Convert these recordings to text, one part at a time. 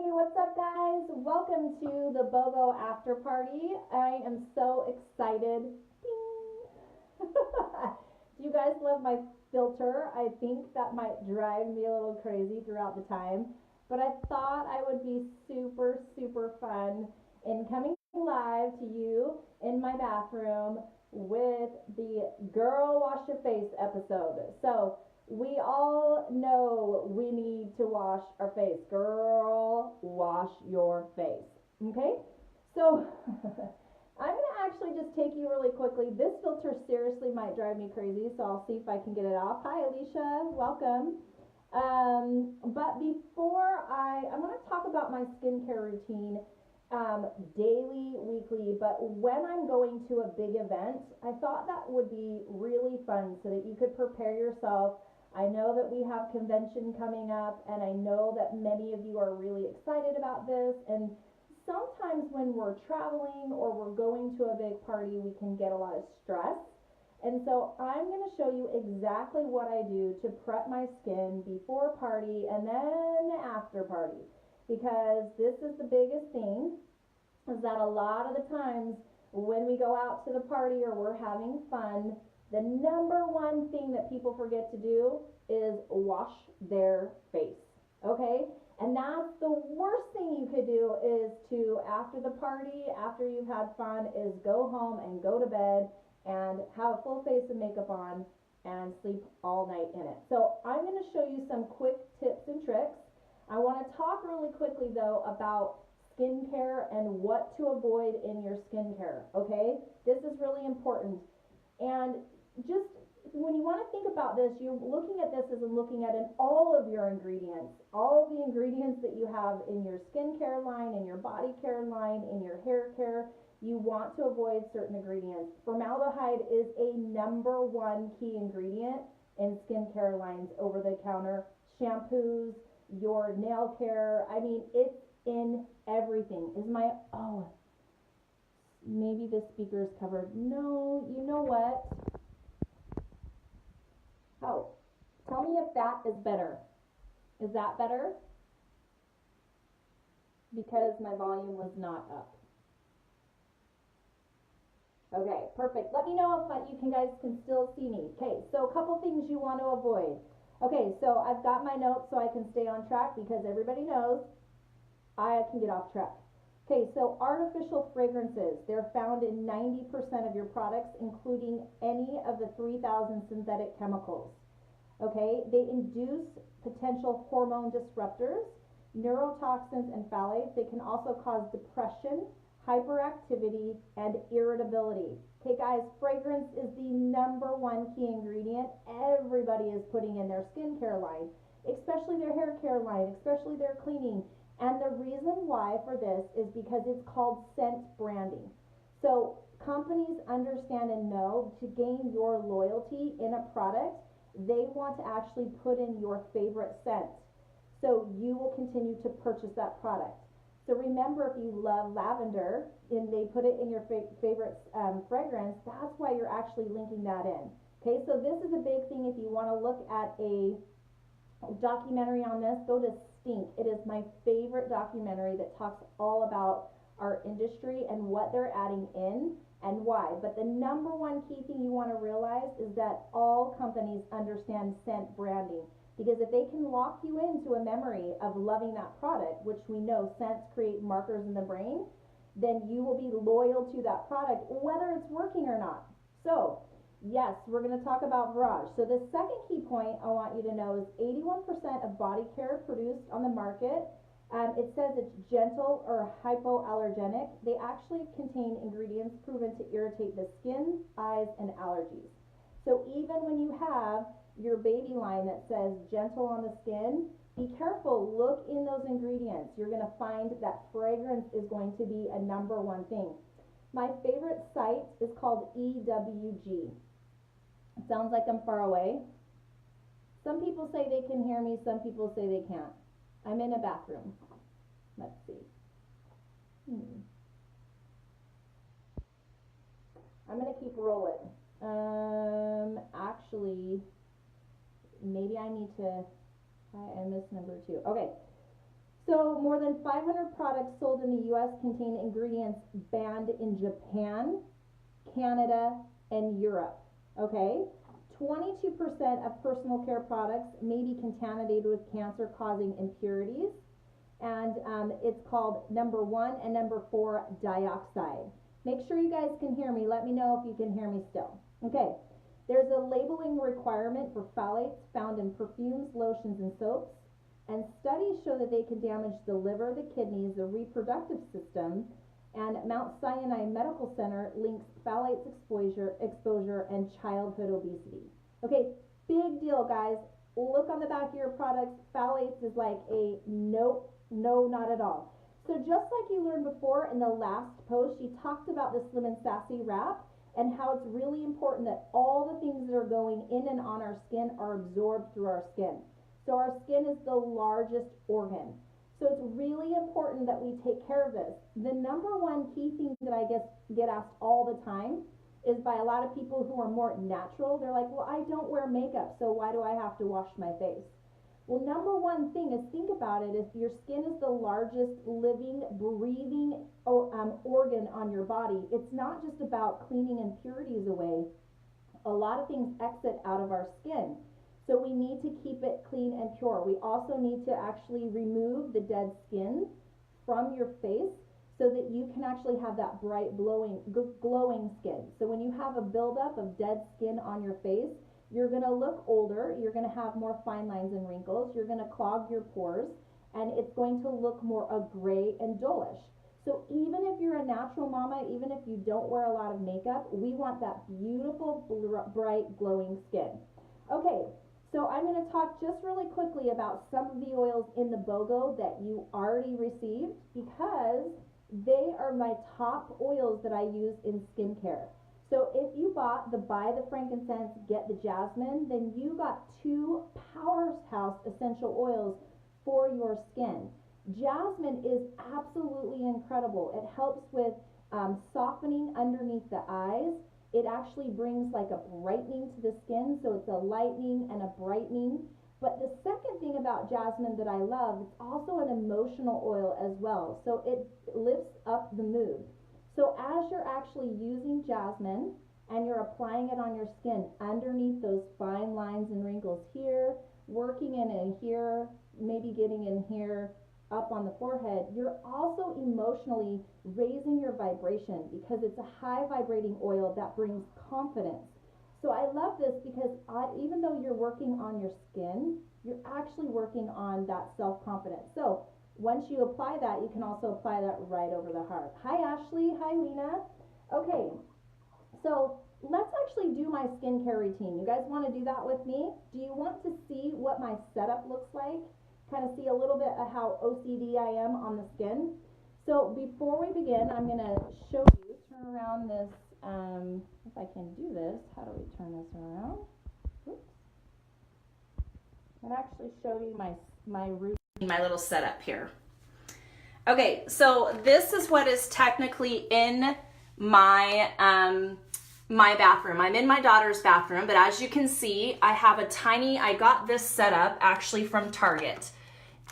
Hey, what's up, guys? Welcome to the BOGO after party. I am so excited. Ding. Do you guys love my filter? I think that might drive me a little crazy throughout the time, but I thought I would be super, super fun in coming live to you in my bathroom with the Girl Wash Your Face episode. So, we all know we need to wash our face. Girl, wash your face. Okay? So, I'm going to actually just take you really quickly. This filter seriously might drive me crazy, so I'll see if I can get it off. Hi, Alicia. Welcome. But before I'm going to talk about my skincare routine daily, weekly, but when I'm going to a big event, I thought that would be really fun so that you could prepare yourself. I know that we have convention coming up, and I know that many of you are really excited about this. And sometimes when we're traveling or we're going to a big party, we can get a lot of stress. And so I'm going to show you exactly what I do to prep my skin before party and then after party. Because this is the biggest thing, is that a lot of the times when we go out to the party or we're having fun, the number one thing that people forget to do is wash their face. Okay? And that's the worst thing you could do, is to, after the party, after you've had fun, is go home and go to bed and have a full face of makeup on and sleep all night in it. So I'm going to show you some quick tips and tricks. I want to talk really quickly though about skincare and what to avoid in your skincare. Okay? This is really important. And just when you want to think about this, you're looking at this as in looking at all of your ingredients, all of the ingredients that you have in your skincare line, in your body care line, in your hair care. You want to avoid certain ingredients. Formaldehyde is a number one key ingredient in skincare lines, over the counter shampoos, your nail care. I mean, it's in everything. Maybe the speaker is covered. No, you know what? Oh, tell me if that is better. Is that better? Because my volume was not up. Okay, perfect. Let me know if you can guys can still see me. Okay, so a couple things you want to avoid. Okay, so I've got my notes so I can stay on track, because everybody knows I can get off track. Okay, so artificial fragrances, they're found in 90% of your products, including any of the 3,000 synthetic chemicals. Okay, they induce potential hormone disruptors, neurotoxins, and phthalates. They can also cause depression, hyperactivity, and irritability. Okay, guys, fragrance is the number one key ingredient everybody is putting in their skincare line, especially their hair care line, especially their cleaning. And the reason why for this is because it's called scent branding. So companies understand and know, to gain your loyalty in a product, they want to actually put in your favorite scent, so you will continue to purchase that product. So remember, if you love lavender and they put it in your favorite fragrance, that's why you're actually linking that in. Okay, so this is a big thing. If you want to look at a documentary on this, go to Stink. It is my favorite documentary that talks all about our industry and what they're adding in and why. But the number one key thing you want to realize is that all companies understand scent branding, because if they can lock you into a memory of loving that product, which we know scents create markers in the brain, then you will be loyal to that product whether it's working or not. So yes, we're going to talk about Virage. So the second key point I want you to know is 81% of body care produced on the market, it says it's gentle or hypoallergenic. They actually contain ingredients proven to irritate the skin, eyes, and allergies. So even when you have your baby line that says gentle on the skin, be careful, look in those ingredients. You're going to find that fragrance is going to be a number one thing. My favorite site is called EWG. It sounds like I'm far away. Some people say they can hear me, some people say they can't. I'm in a bathroom. Let's see. I'm going to keep rolling. Actually, maybe I need to, I missed number 2. Okay. So more than 500 products sold in the US contain ingredients banned in Japan, Canada, and Europe. Okay? 22% of personal care products may be contaminated with cancer-causing impurities. And it's called number 1 and number 4 dioxide. Make sure you guys can hear me. Let me know if you can hear me still. Okay. There's a labeling requirement for phthalates found in perfumes, lotions, and soaps. And studies show that they can damage the liver, the kidneys, the reproductive system. And Mount Sinai Medical Center links phthalates exposure and childhood obesity. Okay, big deal, guys. Look on the back of your products. Phthalates is like a no, not at all. So just like you learned before in the last post, she talked about the Slim and Sassy wrap and how it's really important that all the things that are going in and on our skin are absorbed through our skin. So our skin is the largest organ. So it's really important that we take care of this. The number one key thing that I get asked all the time is by a lot of people who are more natural. They're like, well, I don't wear makeup, so why do I have to wash my face? Well, number one thing is, think about it. If your skin is the largest living, breathing organ on your body, it's not just about cleaning impurities away. A lot of things exit out of our skin. So we need to keep it clean and pure. We also need to actually remove the dead skin from your face so that you can actually have that bright, glowing skin. So when you have a buildup of dead skin on your face, you're going to look older, you're going to have more fine lines and wrinkles, you're going to clog your pores, and it's going to look more gray and dullish. So even if you're a natural mama, even if you don't wear a lot of makeup, we want that beautiful, bright, glowing skin. Okay, so I'm going to talk just really quickly about some of the oils in the BOGO that you already received, because they are my top oils that I use in skincare. So if you bought the Buy the Frankincense, Get the Jasmine, then you got 2 powerhouse essential oils for your skin. Jasmine is absolutely incredible. It helps with softening underneath the eyes. It actually brings like a brightening to the skin, so it's a lightening and a brightening. But the second thing about jasmine that I love, it's also an emotional oil as well. So it lifts up the mood. So as you're actually using jasmine and you're applying it on your skin underneath those fine lines and wrinkles here, working in here, maybe getting in here, up on the forehead, you're also emotionally raising your vibration, because it's a high vibrating oil that brings confidence. So I love this because even though you're working on your skin, you're actually working on that self-confidence. So once you apply that, you can also apply that right over the heart. Hi Ashley, hi Lena. Okay, so let's actually do my skincare routine. You guys want to do that with me? Do you want to see what my setup looks like? Kind of see a little bit of how OCD I am on the skin. So before we begin, I'm going to show you, turn around this, if I can do this, how do we turn this around? Oops. I'm going to actually show you my routine, my little setup here. Okay, so this is what is technically in my my bathroom. I'm in my daughter's bathroom, but as you can see, I have I got this set up actually from Target.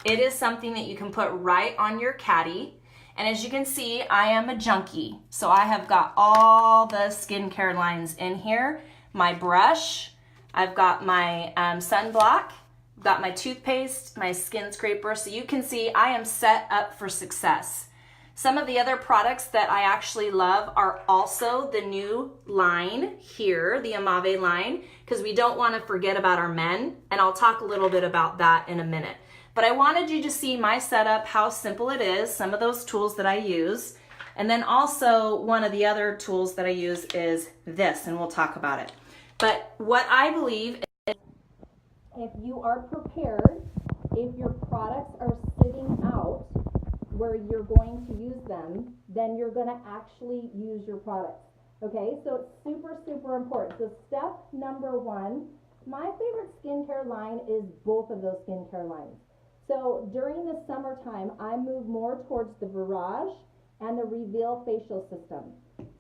It is something that you can put right on your caddy. And as you can see, I am a junkie. So I have got all the skincare lines in here. My brush, I've got my sunblock, got my toothpaste, my skin scraper. So you can see I am set up for success. Some of the other products that I actually love are also the new line here, the Amave line, because we don't want to forget about our men. And I'll talk a little bit about that in a minute. But I wanted you to see my setup, how simple it is, some of those tools that I use. And then also one of the other tools that I use is this, and we'll talk about it. But what I believe is, if you are prepared, if your products are sitting out where you're going to use them, then you're going to actually use your products. Okay, so it's super, super important. So step number 1, my favorite skincare line is both of those skincare lines. So during the summertime, I move more towards the Virage and the Reveal facial system.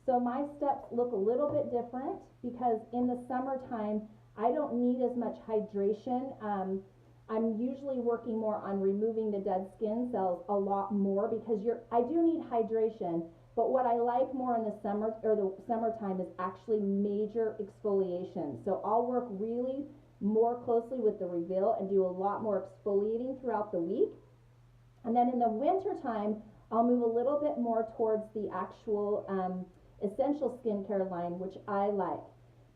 So my steps look a little bit different because in the summertime, I don't need as much hydration. I'm usually working more on removing the dead skin cells a lot more because I do need hydration, but what I like more in the summer or the summertime is actually major exfoliation. So I'll work really more closely with the reveal and do a lot more exfoliating throughout the week. And then in the winter time, I'll move a little bit more towards the actual essential skincare line, which I like.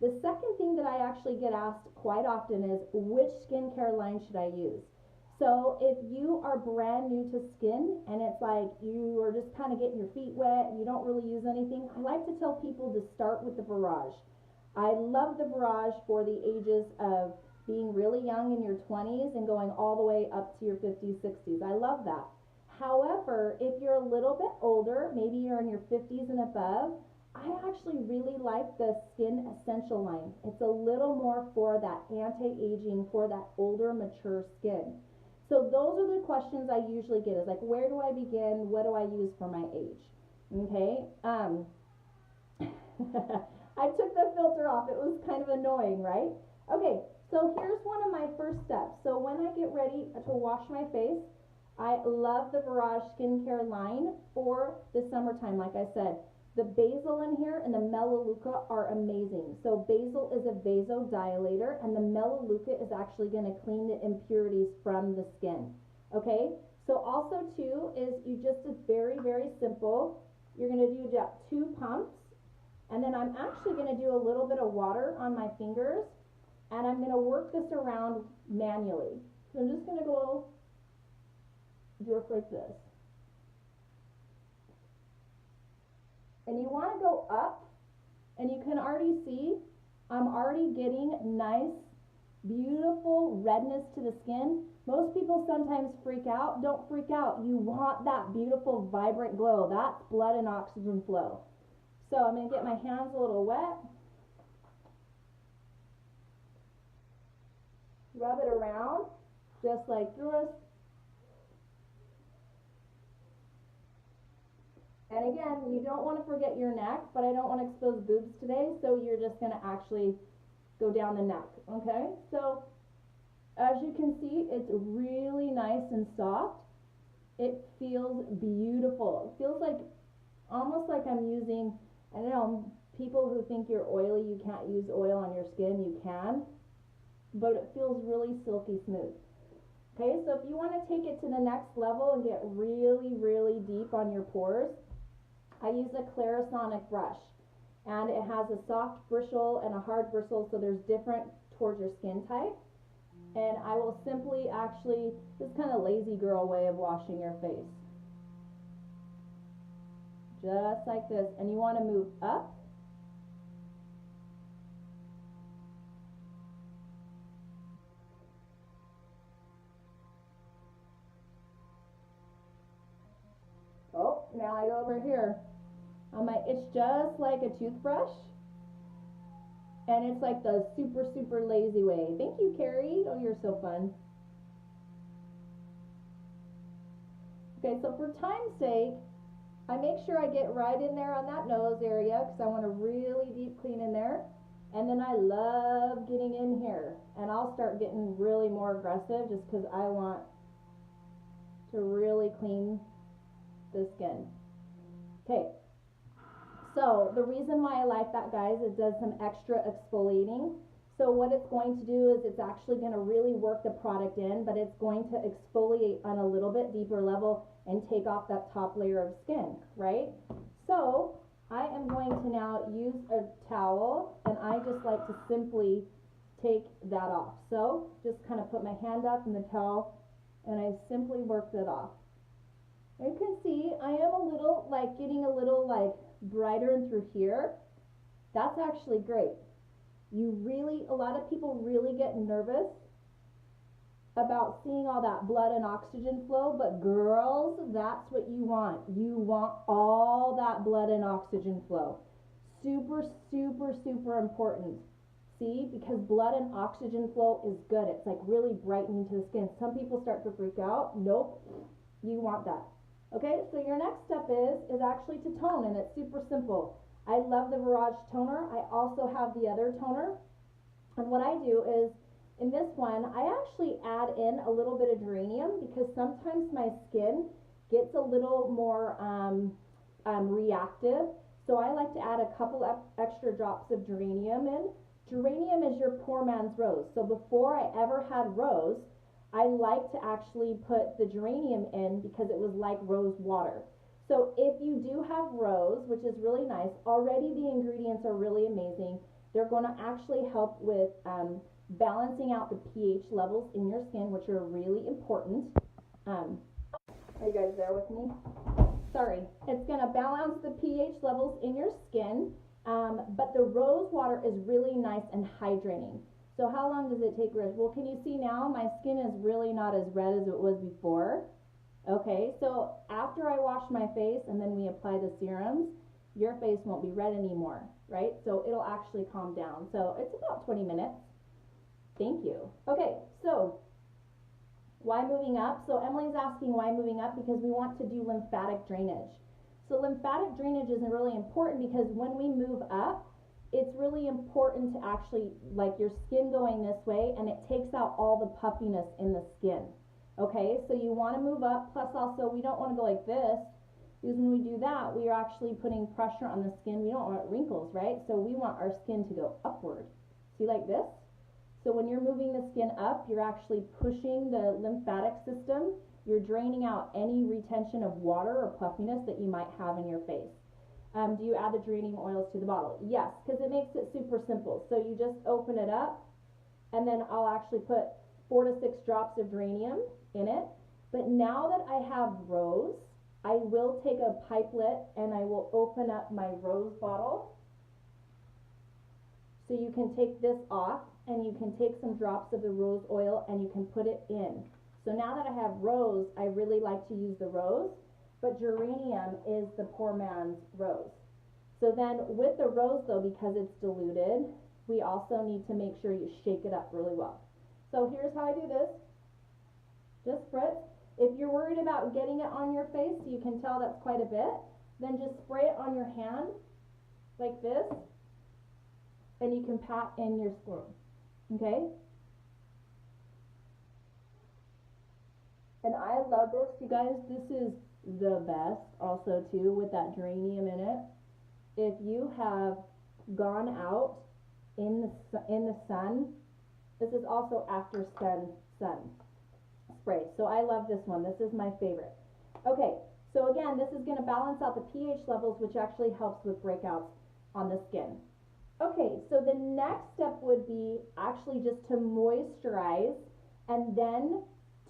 The second thing that I actually get asked quite often is, which skincare line should I use? So if you are brand new to skin and it's like you are just kind of getting your feet wet, you don't really use anything, I like to tell people to start with the Barrage. I love the Barrage for the ages of being really young in your 20s and going all the way up to your 50s, 60s. I love that. However, if you're a little bit older, maybe you're in your 50s and above, I actually really like the Skin Essential line. It's a little more for that anti-aging, for that older, mature skin. So those are the questions I usually get, is like, where do I begin? What do I use for my age? Okay. I took the filter off. It was kind of annoying, right? Okay, so here's one of my first steps. So when I get ready to wash my face, I love the Barrage skincare line for the summertime. Like I said, the basil in here and the melaleuca are amazing. So basil is a vasodilator and the melaleuca is actually going to clean the impurities from the skin. Okay, so also too is it's very, very simple. You're going to do 2 pumps, and then I'm actually going to do a little bit of water on my fingers, and I'm going to work this around manually. So I'm just going to go just like this. And you want to go up, and you can already see I'm already getting nice, beautiful redness to the skin. Most people sometimes freak out. Don't freak out. You want that beautiful, vibrant glow. That's blood and oxygen flow. So I'm going to get my hands a little wet. Rub it around, just like this. And again, you don't want to forget your neck, but I don't want to expose boobs today, so you're just going to actually go down the neck, okay? So as you can see, it's really nice and soft. It feels beautiful. It feels like almost like I'm using, I don't know, people who think you're oily, you can't use oil on your skin, you can, but it feels really silky smooth. Okay, so if you want to take it to the next level and get really, really deep on your pores, I use a Clarisonic brush, and it has a soft bristle and a hard bristle, so there's different towards your skin type. And I will simply actually, this kind of lazy girl way of washing your face. Just like this, and you want to move up. Oh, now I go over here. It's just like a toothbrush, and it's like the super, super lazy way. Thank you, Carrie. Oh, you're so fun. Okay, so for time's sake, I make sure I get right in there on that nose area because I want a really deep clean in there. And then I love getting in here, and I'll start getting really more aggressive just because I want to really clean the skin. Okay. So the reason why I like that, guys, it does some extra exfoliating. So what it's going to do is it's actually going to really work the product in, but it's going to exfoliate on a little bit deeper level and take off that top layer of skin, right? So I am going to now use a towel, and I just like to simply take that off. So just kind of put my hand up in the towel, and I simply work that off. You can see I am a little, like, getting a little, like, brighter and through here. That's actually great. A lot of people really get nervous about seeing all that blood and oxygen flow, but girls, that's what you want. You want all that blood and oxygen flow. Super, super, super important. See, because blood and oxygen flow is good. It's like really brightening to the skin. Some people start to freak out. Nope, you want that. Okay, so your next step is actually to tone, and it's super simple. I love the Barrage toner. I also have the other toner, and what I do is in this one, I actually add in a little bit of geranium because sometimes my skin gets a little more reactive. So I like to add a couple of extra drops of geranium in. Geranium is your poor man's rose. So before I ever had rose, I like to actually put the geranium in because it was like rose water. So if you do have rose, which is really nice, already the ingredients are really amazing. They're going to actually help with balancing out the pH levels in your skin, which are really important. Are you guys there with me? Sorry. It's going to balance the pH levels in your skin, but the rose water is really nice and hydrating. So how long does it take? Well, can you see now my skin is really not as red as it was before? Okay, so after I wash my face and then we apply the serums, your face won't be red anymore, right? So it'll actually calm down. So it's about 20 minutes. Thank you. Okay, so why moving up? So Emily's asking why moving up, because we want to do lymphatic drainage. So lymphatic drainage is really important because when we move up, it's really important to actually, like your skin going this way, and it takes out all the puffiness in the skin. Okay, so you want to move up, plus also we don't want to go like this, because when we do that, we are actually putting pressure on the skin. We don't want wrinkles, right? So we want our skin to go upward. See, like this? So when you're moving the skin up, you're actually pushing the lymphatic system. You're draining out any retention of water or puffiness that you might have in your face. Do you add the geranium oils to the bottle? Yes, because it makes it super simple. So you just open it up, and then I'll actually put 4 to 6 drops of geranium in it. But now that I have rose, I will take a pipelet and I will open up my rose bottle. So you can take this off and you can take some drops of the rose oil and you can put it in. So now that I have rose, I really like to use the rose, but geranium is the poor man's rose. So then with the rose though, because it's diluted, we also need to make sure you shake it up really well. So here's how I do this. Just spritz. If you're worried about getting it on your face, you can tell that's quite a bit, then just spray it on your hand like this, and you can pat in your skin. Okay? And I love this, you guys. This is the best also too with that geranium in it. If you have gone out in the sun, this is also after sun spray. So I love this one. This is my favorite. Okay, so again, this is going to balance out the pH levels, which actually helps with breakouts on the skin. Okay, so the next step would be actually just to moisturize and then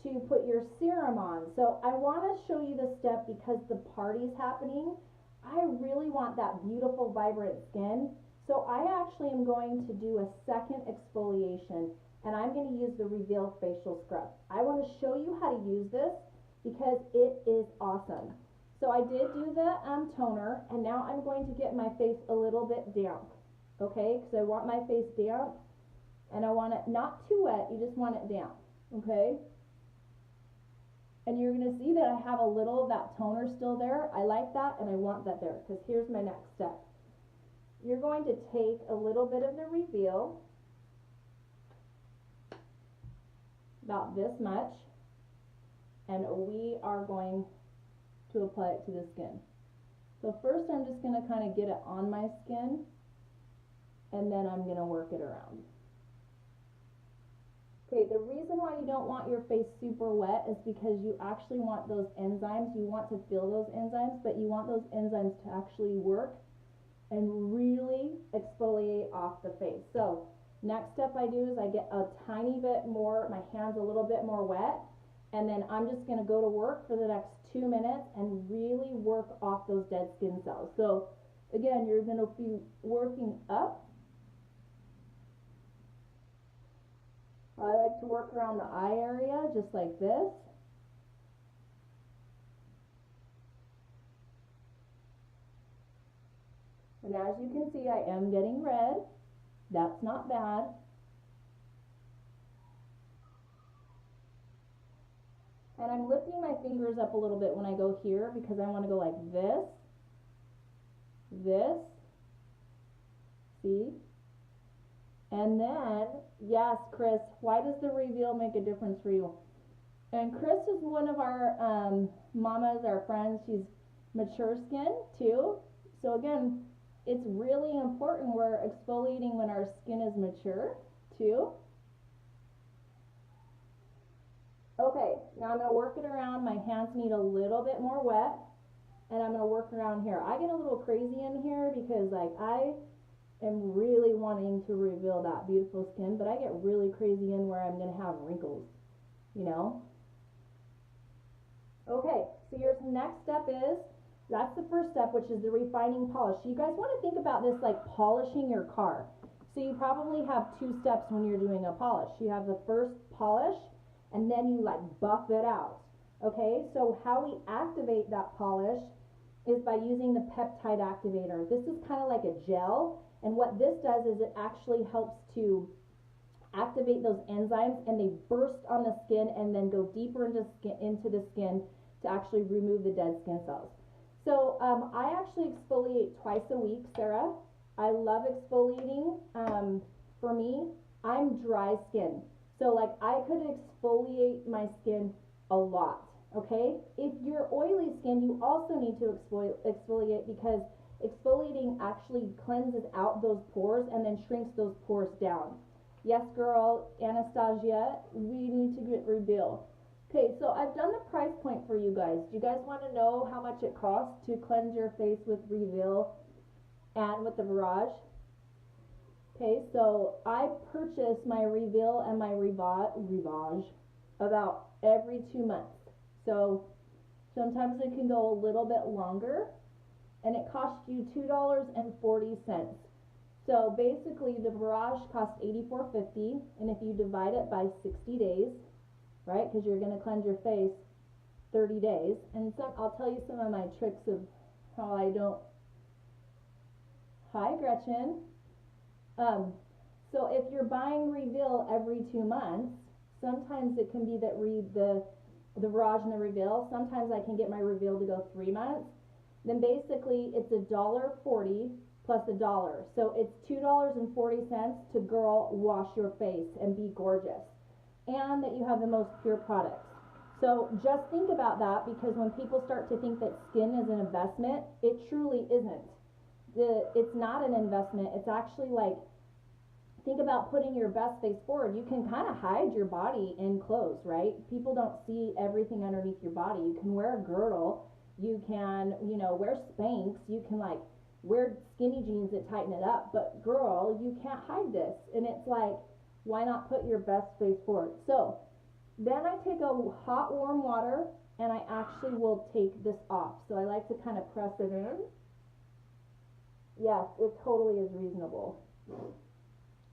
to put your serum on. So I want to show you this step because the party's happening. I really want that beautiful, vibrant skin. So I actually am going to do a second exfoliation, and I'm going to use the Reveal Facial Scrub. I want to show you how to use this because it is awesome. So I did do the toner, and now I'm going to get my face a little bit damp, okay? Because I want my face damp, and I want it not too wet, you just want it damp, okay? And you're going to see that I have a little of that toner still there. I like that, and I want that there, because here's my next step. You're going to take a little bit of the Reveal, about this much, and we are going to apply it to the skin. So first I'm just going to kind of get it on my skin, and then I'm going to work it around. Okay, the reason why you don't want your face super wet is because you actually want those enzymes, you want to feel those enzymes, but you want those enzymes to actually work and really exfoliate off the face. So next step I do is I get a tiny bit more, my hand's a little bit more wet, and then I'm just going to go to work for the next 2 minutes and really work off those dead skin cells. So again, you're going to be working up. I like to work around the eye area just like this. And as you can see, I am getting red. That's not bad. And I'm lifting my fingers up a little bit when I go here because I want to go like this, this, see? And then, yes, Chris, why does the reveal make a difference for you? And Chris is one of our mamas, our friends. She's mature skin too. So again, it's really important we're exfoliating when our skin is mature too. Okay, now I'm going to work it around. My hands need a little bit more wet. And I'm going to work around here. I get a little crazy in here because like I am really wanting to reveal that beautiful skin, but I get really crazy in where I'm going to have wrinkles, you know? Okay, so your next step is, that's the first step, which is the refining polish. So you guys want to think about this like polishing your car. So you probably have two steps when you're doing a polish. You have the first polish, and then you like buff it out. Okay, so how we activate that polish is by using the peptide activator. This is kind of like a gel, and what this does is it actually helps to activate those enzymes, and they burst on the skin and then go deeper into the skin to actually remove the dead skin cells. So I actually exfoliate twice a week, Sarah. I love exfoliating. For me, I'm dry skin. So like I could exfoliate my skin a lot, okay? If you're oily skin, you also need to exfoliate because exfoliating actually cleanses out those pores and then shrinks those pores down. Yes, girl, Anastasia, we need to get reveal. Okay, so I've done the price point for you guys. Do you guys want to know how much it costs to cleanse your face with reveal and with the Barrage? Okay, so I purchase my reveal and my Rivage about every 2 months. So sometimes it can go a little bit longer, and it costs you $2.40. So basically the Barrage costs $84.50, and if you divide it by 60 days, right, because you're going to cleanse your face 30 days, and I'll tell you some of my tricks of how I don't. Hi, Gretchen. So if you're buying reveal every 2 months, sometimes it can be that the Barrage and the reveal, sometimes I can get my reveal to go 3 months. Then basically it's $1.40 plus $1. So it's $2.40 to girl wash your face and be gorgeous. And that you have the most pure products. So just think about that, because when people start to think that skin is an investment, it truly isn't. It's not an investment. It's actually like, think about putting your best face forward. You can kind of hide your body in clothes, right? People don't see everything underneath your body. You can wear a girdle. You can, wear Spanx. You can like wear skinny jeans that tighten it up. But girl, you can't hide this. And it's like, why not put your best face forward? So then I take a hot warm water and I actually will take this off. So I like to kind of press it in. Yes, it totally is reasonable.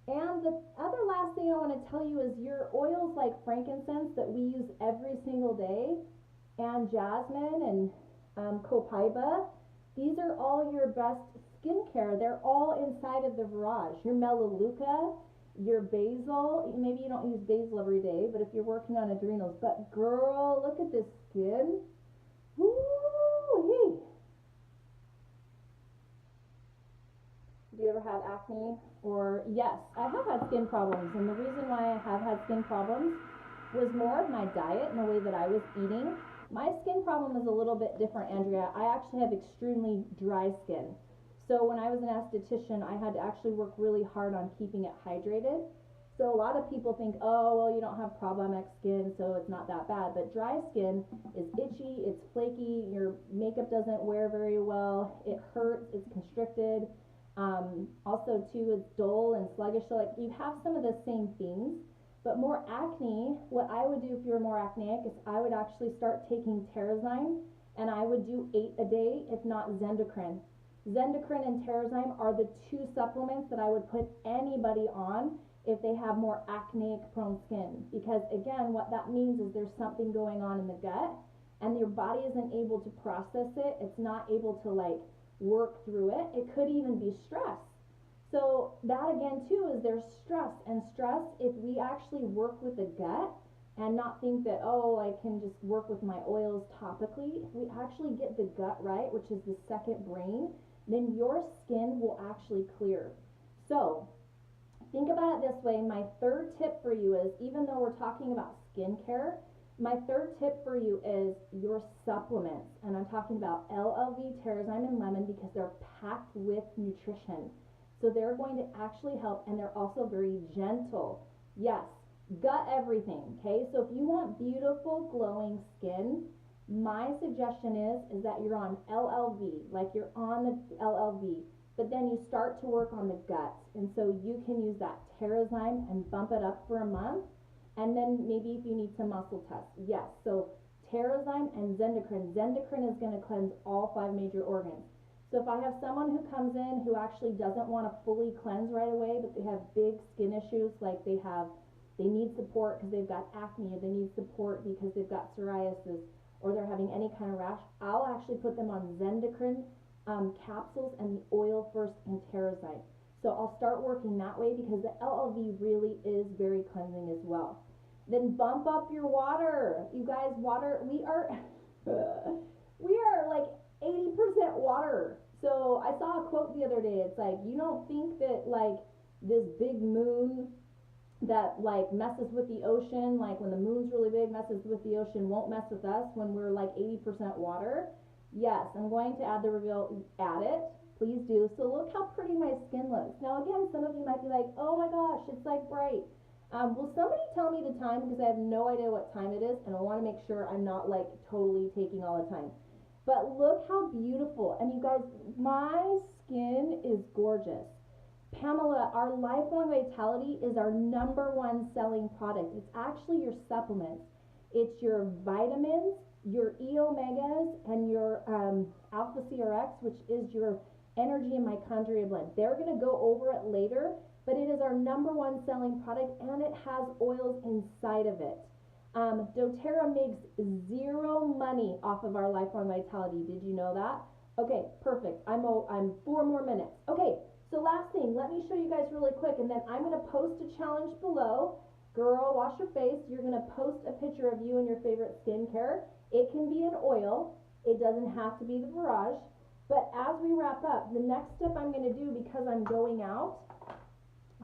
And the other last thing I want to tell you is your oils like frankincense that we use every single day, and jasmine and copaiba, these are all your best skincare. They're all inside of the Barrage. Your melaleuca, your basil, maybe you don't use basil every day, but if you're working on adrenals, but girl, look at this skin. Woo-hee. Do you ever have acne? Or yes, I have had skin problems, and the reason why I have had skin problems was more of my diet and the way that I was eating. My skin problem is a little bit different, Andrea. I actually have extremely dry skin. So when I was an esthetician, I had to actually work really hard on keeping it hydrated. So a lot of people think, oh, well, you don't have problematic skin, so it's not that bad. But dry skin is itchy, it's flaky, your makeup doesn't wear very well, it hurts, it's constricted. Also, too, it's dull and sluggish. So, like, you have some of the same things. But more acne, what I would do if you're more acneic is I would actually start taking Terrazyme, and I would do 8 a day, if not Zendocrine. Zendocrine and Terrazyme are the 2 supplements that I would put anybody on if they have more acneic prone skin. Because again, what that means is there's something going on in the gut, and your body isn't able to process it. It's not able to like work through it. It could even be stress. So that again too is there's stress, and stress, if we actually work with the gut and not think that, oh, I can just work with my oils topically, if we actually get the gut right, which is the second brain, then your skin will actually clear. So Think about it this way. My third tip for you is, even though we're talking about skincare, my third tip for you is your supplements. And I'm talking about LLV, Terrazyme, and Lemon because they're packed with nutrition. So they're going to actually help, and they're also very gentle. Yes, gut everything, okay? So if you want beautiful, glowing skin, my suggestion is that you're on LLV, like you're on the LLV, but then you start to work on the guts. And so you can use that Terrazyme and bump it up for a month. And then maybe if you need some muscle tests, yes. So Terrazyme and Zendocrine. Zendocrine is going to cleanse all 5 major organs. So if I have someone who comes in who actually doesn't want to fully cleanse right away, but they have big skin issues, like they need support because they've got acne, or they need support because they've got psoriasis, or they're having any kind of rash, I'll actually put them on Zendocrine capsules and the oil first and Terrazyme. So I'll start working that way because the LLV really is very cleansing as well. Then bump up your water. You guys, water, we are like 80% water. So I saw a quote the other day. It's like, you don't think that like this big moon that like messes with the ocean, like when the moon's really big, messes with the ocean, won't mess with us when we're like 80% water? Yes, I'm going to add the reveal, add it. Please do. So look how pretty my skin looks. Now again, some of you might be like, oh my gosh, it's like bright. Will somebody tell me the time, because I have no idea what time it is, and I want to make sure I'm not like totally taking all the time. But look how beautiful. And you guys, my skin is gorgeous. Pamela, our Lifelong Vitality is our #1 selling product. It's actually your supplements. It's your vitamins, your E omegas, and your Alpha CRX, which is your energy and mitochondria blend. They're going to go over it later, but it is our #1 selling product, and it has oils inside of it. doTERRA makes 0 money off of our Lifelong Vitality. Did you know that? Okay, perfect. I'm 4 more minutes. Okay, so last thing, let me show you guys really quick, and then I'm going to post a challenge below. Girl, wash your face. You're going to post a picture of you and your favorite skincare. It can be an oil. It doesn't have to be the Barrage. But as we wrap up, the next step I'm going to do, because I'm going out,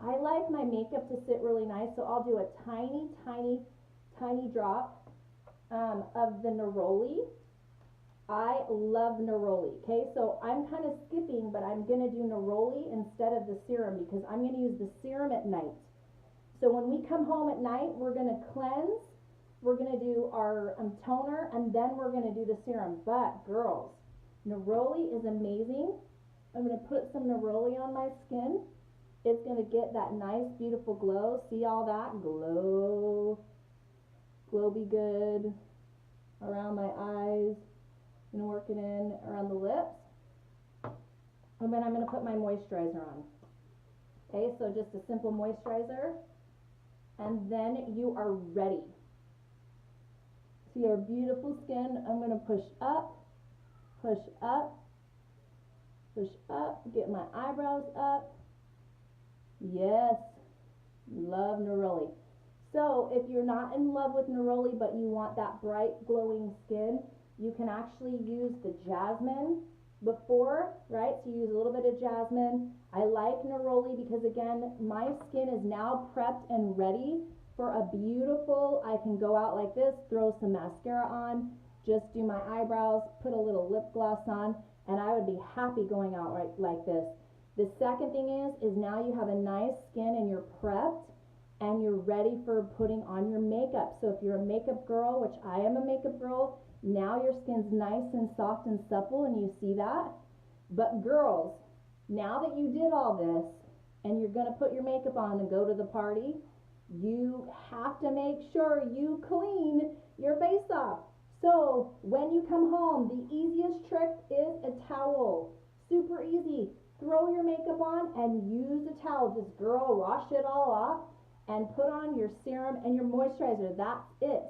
I like my makeup to sit really nice, so I'll do a tiny, tiny, tiny drop of the Neroli. I love Neroli, okay? So I'm kind of skipping, but I'm going to do Neroli instead of the serum because I'm going to use the serum at night. So when we come home at night, we're going to cleanse, we're going to do our toner, and then we're going to do the serum. But girls, Neroli is amazing. I'm going to put some Neroli on my skin. It's going to get that nice, beautiful glow. See all that? Glow. Glow be good. Around my eyes. I'm going to work it in around the lips. And then I'm going to put my moisturizer on. Okay, so just a simple moisturizer. And then you are ready. See your beautiful skin. I'm going to push up, push up, push up, get my eyebrows up. Yes, love Neroli. So if you're not in love with Neroli, but you want that bright, glowing skin, you can actually use the jasmine before, right? So you use a little bit of jasmine. I like Neroli because, again, my skin is now prepped and ready for a beautiful, I can go out like this, throw some mascara on, just do my eyebrows, put a little lip gloss on, and I would be happy going out right like this. The second thing is now you have a nice skin and you're prepped and you're ready for putting on your makeup. So if you're a makeup girl, which I am a makeup girl, now your skin's nice and soft and supple, and you see that. But girls, now that you did all this and you're going to put your makeup on and go to the party, you have to make sure you clean your face off. So when you come home, the easiest trick is a towel. Super easy. Throw your makeup on and use a towel. Just, girl, wash it all off and put on your serum and your moisturizer. That's it.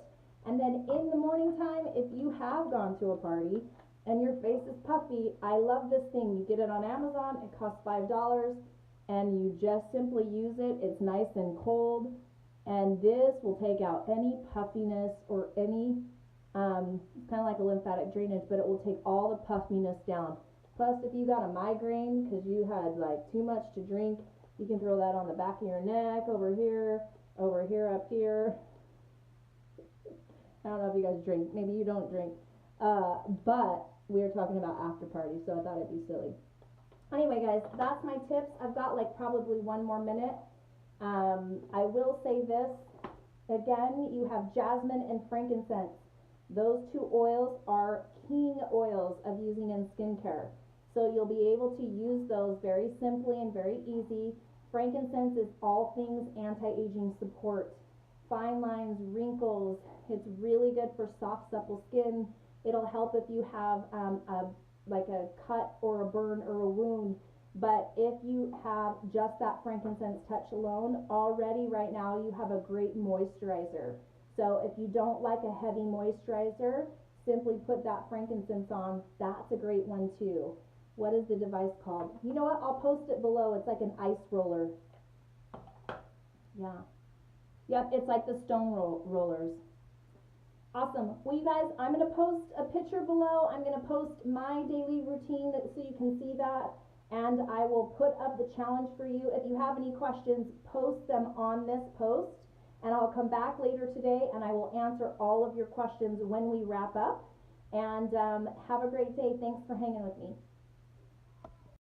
And then in the morning time, if you have gone to a party and your face is puffy, I love this thing. You get it on Amazon. It costs $5 and you just simply use it. It's nice and cold, and this will take out any puffiness or any, it's kind of like a lymphatic drainage, but it will take all the puffiness down. Plus, if you got a migraine because you had like too much to drink, You can throw that on the back of your neck, over here, up here. I don't know if you guys drink. Maybe you don't drink. But we are talking about after party, so I thought it'd be silly. Anyway, guys, that's my tips. I've got like probably 1 more minute. I will say this. Again, you have jasmine and frankincense. Those two oils are king oils of using in skincare. So you'll be able to use those very simply and very easy. Frankincense is all things anti-aging support. Fine lines, wrinkles. It's really good for soft, supple skin. It'll help if you have like a cut or a burn or a wound. But if you have just that frankincense touch alone, already right now you have a great moisturizer. So if you don't like a heavy moisturizer, simply put that frankincense on. That's a great one too. What is the device called? You know what? I'll post it below. It's like an ice roller. Yeah. Yep, it's like the stone rollers. Awesome. Well, you guys, I'm going to post a picture below. I'm going to post my daily routine so you can see that. And I will put up the challenge for you. If you have any questions, post them on this post. And I'll come back later today and I will answer all of your questions when we wrap up. And have a great day. Thanks for hanging with me.